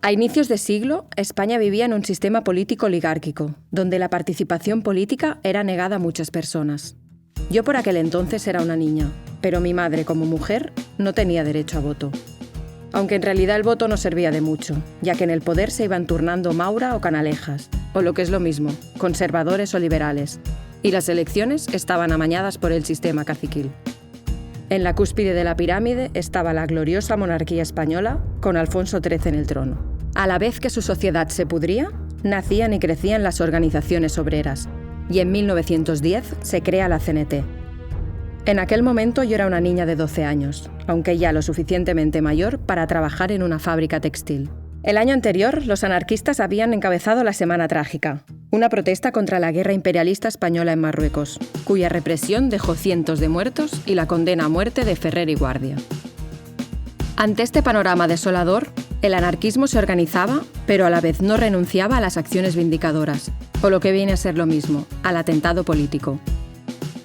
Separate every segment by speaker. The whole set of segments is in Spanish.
Speaker 1: A inicios de siglo, España vivía en un sistema político oligárquico, donde la participación política era negada a muchas personas. Yo por aquel entonces era una niña, pero mi madre, como mujer, no tenía derecho a voto. Aunque en realidad el voto no servía de mucho, ya que en el poder se iban turnando Maura o Canalejas, o lo que es lo mismo, conservadores o liberales, y las elecciones estaban amañadas por el sistema caciquil. En la cúspide de la pirámide estaba la gloriosa monarquía española, con Alfonso XIII en el trono. A la vez que su sociedad se pudría, nacían y crecían las organizaciones obreras, y en 1910 se crea la CNT. En aquel momento yo era una niña de 12 años, aunque ya lo suficientemente mayor para trabajar en una fábrica textil. El año anterior, los anarquistas habían encabezado la Semana Trágica, una protesta contra la guerra imperialista española en Marruecos, cuya represión dejó cientos de muertos y la condena a muerte de Ferrer y Guardia. Ante este panorama desolador, el anarquismo se organizaba, pero a la vez no renunciaba a las acciones vindicadoras, o lo que viene a ser lo mismo, al atentado político.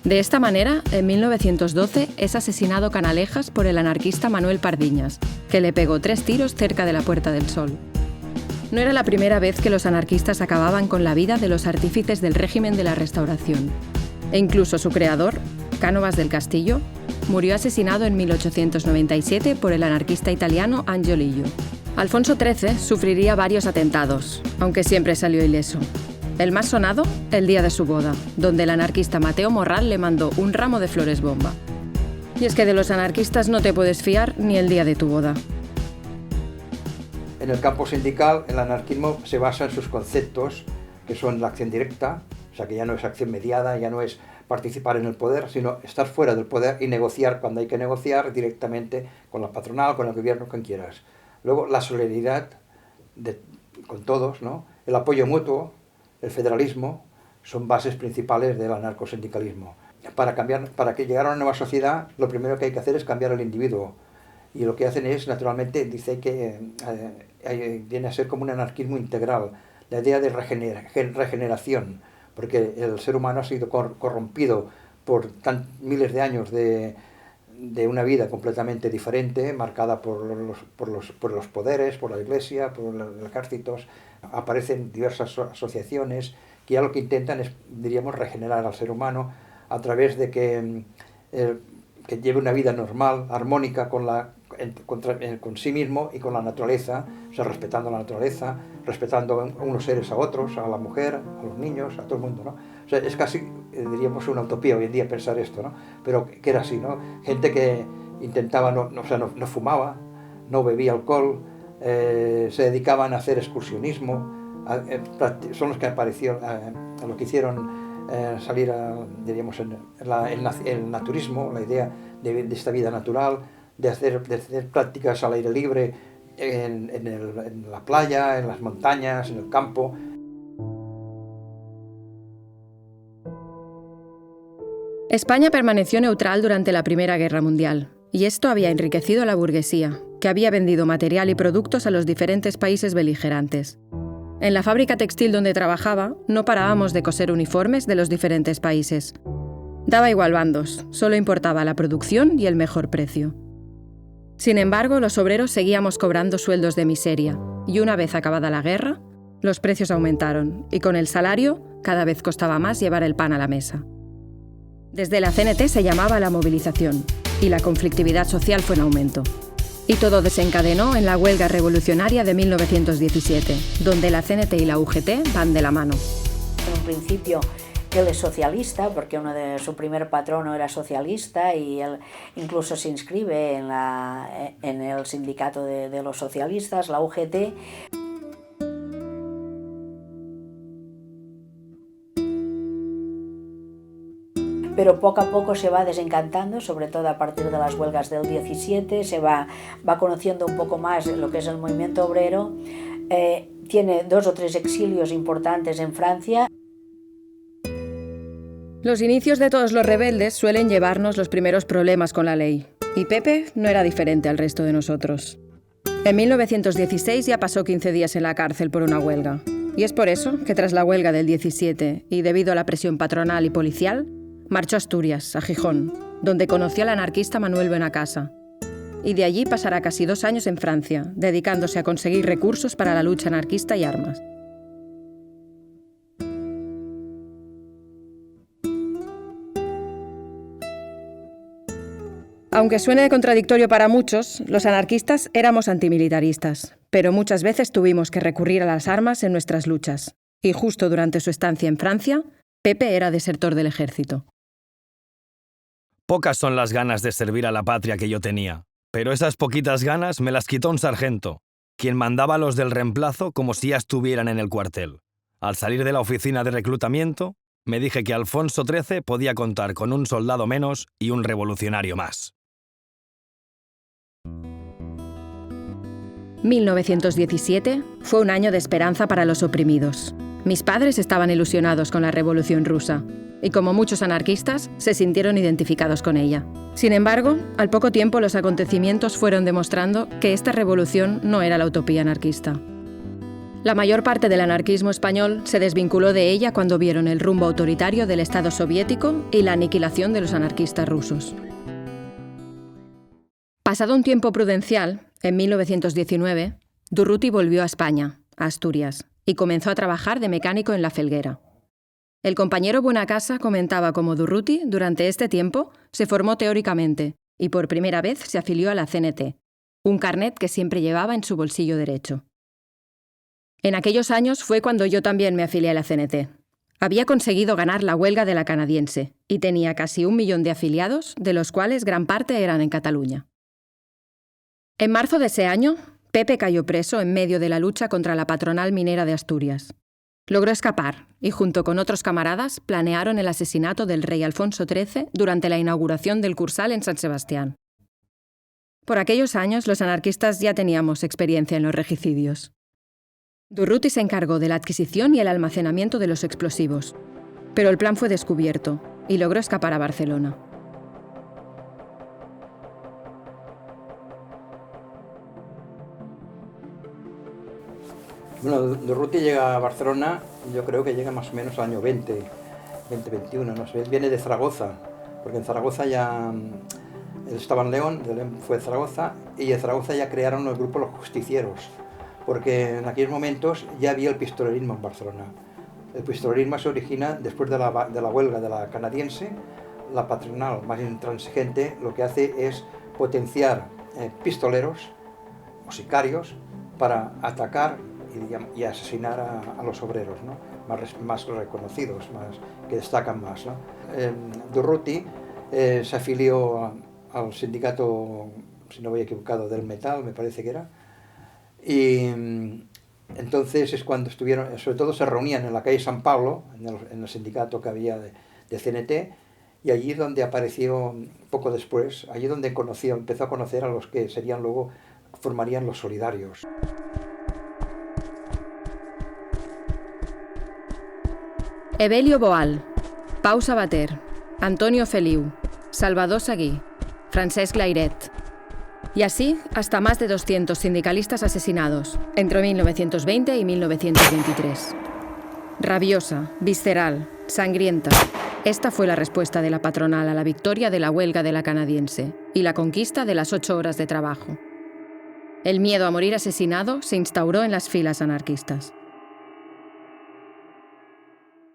Speaker 1: De esta manera, en 1912 es asesinado Canalejas por el anarquista Manuel Pardiñas, que le pegó 3 tiros cerca de la Puerta del Sol. No era la primera vez que los anarquistas acababan con la vida de los artífices del régimen de la Restauración. E incluso su creador, Cánovas del Castillo, murió asesinado en 1897 por el anarquista italiano Angio Lillo. Alfonso XIII sufriría varios atentados, aunque siempre salió ileso. El más sonado, el día de su boda, donde el anarquista Mateo Morral le mandó un ramo de flores bomba. Y es que de los anarquistas no te puedes fiar ni el día de tu boda.
Speaker 2: En el campo sindical, el anarquismo se basa en sus conceptos, que son la acción directa, o sea que ya no es acción mediada, ya no es participar en el poder, sino estar fuera del poder y negociar cuando hay que negociar directamente con la patronal, con el gobierno, con quien quieras. Luego, la solidaridad con todos, ¿no? El apoyo mutuo, el federalismo, son bases principales del anarcosindicalismo. Para que llegar a una nueva sociedad, lo primero que hay que hacer es cambiar al individuo. Y lo que hacen es, naturalmente, dice que viene a ser como un anarquismo integral, la idea de regeneración, porque el ser humano ha sido corrompido por miles de años de una vida completamente diferente, marcada por los poderes, por la iglesia, por los ejércitos. Aparecen diversas asociaciones que ya lo que intentan es, diríamos, regenerar al ser humano a través de que lleve una vida normal, armónica con sí mismo y con la naturaleza, o sea, respetando la naturaleza, respetando a unos seres a otros, a la mujer, a los niños, a todo el mundo, ¿no? O sea, es casi, diríamos, una utopía hoy en día pensar esto, ¿no? Pero que era así, ¿no? Gente que intentaba, no fumaba, no bebía alcohol, se dedicaban a hacer excursionismo, son los que aparecieron, lo que hicieron salir, diríamos, el naturismo, la idea de esta vida natural, de hacer prácticas al aire libre, en la playa, en las montañas, en el campo.
Speaker 1: España permaneció neutral durante la Primera Guerra Mundial, y esto había enriquecido a la burguesía, que había vendido material y productos a los diferentes países beligerantes. En la fábrica textil donde trabajaba, no parábamos de coser uniformes de los diferentes países. Daba igual bandos, solo importaba la producción y el mejor precio. Sin embargo, los obreros seguíamos cobrando sueldos de miseria, y una vez acabada la guerra, los precios aumentaron, y con el salario, cada vez costaba más llevar el pan a la mesa. Desde la CNT se llamaba la movilización, y la conflictividad social fue en aumento. Y todo desencadenó en la huelga revolucionaria de 1917, donde la CNT y la UGT van de la mano.
Speaker 3: En un principio él es socialista, porque su primer patrono era socialista y él incluso se inscribe en el sindicato de los socialistas, la UGT. Pero poco a poco se va desencantando, sobre todo a partir de las huelgas del 17, se va conociendo un poco más lo que es el movimiento obrero, tiene 2 o 3 exilios importantes en Francia.
Speaker 1: Los inicios de todos los rebeldes suelen llevarnos los primeros problemas con la ley, y Pepe no era diferente al resto de nosotros. En 1916 ya pasó 15 días en la cárcel por una huelga, y es por eso que tras la huelga del 17, y debido a la presión patronal y policial, marchó a Asturias, a Gijón, donde conoció al anarquista Manuel Benacasa. y de allí pasará casi 2 años en Francia, dedicándose a conseguir recursos para la lucha anarquista y armas. Aunque suene contradictorio para muchos, los anarquistas éramos antimilitaristas, pero muchas veces tuvimos que recurrir a las armas en nuestras luchas. Y justo durante su estancia en Francia, Pepe era desertor del ejército.
Speaker 4: Pocas son las ganas de servir a la patria que yo tenía, pero esas poquitas ganas me las quitó un sargento, quien mandaba a los del reemplazo como si ya estuvieran en el cuartel. Al salir de la oficina de reclutamiento, me dije que Alfonso XIII podía contar con un soldado menos y un revolucionario más.
Speaker 1: 1917 fue un año de esperanza para los oprimidos. Mis padres estaban ilusionados con la Revolución Rusa y, como muchos anarquistas, se sintieron identificados con ella. Sin embargo, al poco tiempo los acontecimientos fueron demostrando que esta revolución no era la utopía anarquista. La mayor parte del anarquismo español se desvinculó de ella cuando vieron el rumbo autoritario del Estado soviético y la aniquilación de los anarquistas rusos. Pasado un tiempo prudencial, en 1919, Durruti volvió a España, a Asturias, y comenzó a trabajar de mecánico en La Felguera. El compañero Buenacasa comentaba cómo Durruti, durante este tiempo, se formó teóricamente y por primera vez se afilió a la CNT, un carnet que siempre llevaba en su bolsillo derecho. En aquellos años fue cuando yo también me afilié a la CNT. Había conseguido ganar la huelga de la canadiense y tenía casi 1 millón de afiliados, de los cuales gran parte eran en Cataluña. En marzo de ese año, Pepe cayó preso en medio de la lucha contra la patronal minera de Asturias. Logró escapar y, junto con otros camaradas, planearon el asesinato del rey Alfonso XIII durante la inauguración del Cursal en San Sebastián. Por aquellos años, los anarquistas ya teníamos experiencia en los regicidios. Durruti se encargó de la adquisición y el almacenamiento de los explosivos, pero el plan fue descubierto y logró escapar a Barcelona.
Speaker 2: Bueno, Durruti llega a Barcelona, yo creo que llega más o menos al año 2021, no sé, viene de Zaragoza, porque en Zaragoza ya, él estaba en León, de León fue a Zaragoza, y en Zaragoza ya crearon el grupo Los Justicieros, porque en aquellos momentos ya había el pistolerismo en Barcelona. El pistolerismo se origina después de la huelga de la canadiense. La patronal más intransigente lo que hace es potenciar pistoleros o sicarios para atacar y asesinar a los obreros, ¿no? más reconocidos, que destacan más, ¿no? Durruti se afilió al sindicato, si no voy equivocado, del metal, me parece que era, y entonces es cuando estuvieron, sobre todo se reunían en la calle San Pablo, en el sindicato que había de CNT, y allí donde apareció poco después, allí donde empezó a conocer a los que serían luego, formarían los solidarios.
Speaker 1: Evelio Boal, Pau Sabater, Antonio Feliu, Salvador Seguí, Francesc Layret. Y así hasta más de 200 sindicalistas asesinados entre 1920 y 1923. Rabiosa, visceral, sangrienta. Esta fue la respuesta de la patronal a la victoria de la huelga de la canadiense y la conquista de las 8 horas de trabajo. El miedo a morir asesinado se instauró en las filas anarquistas.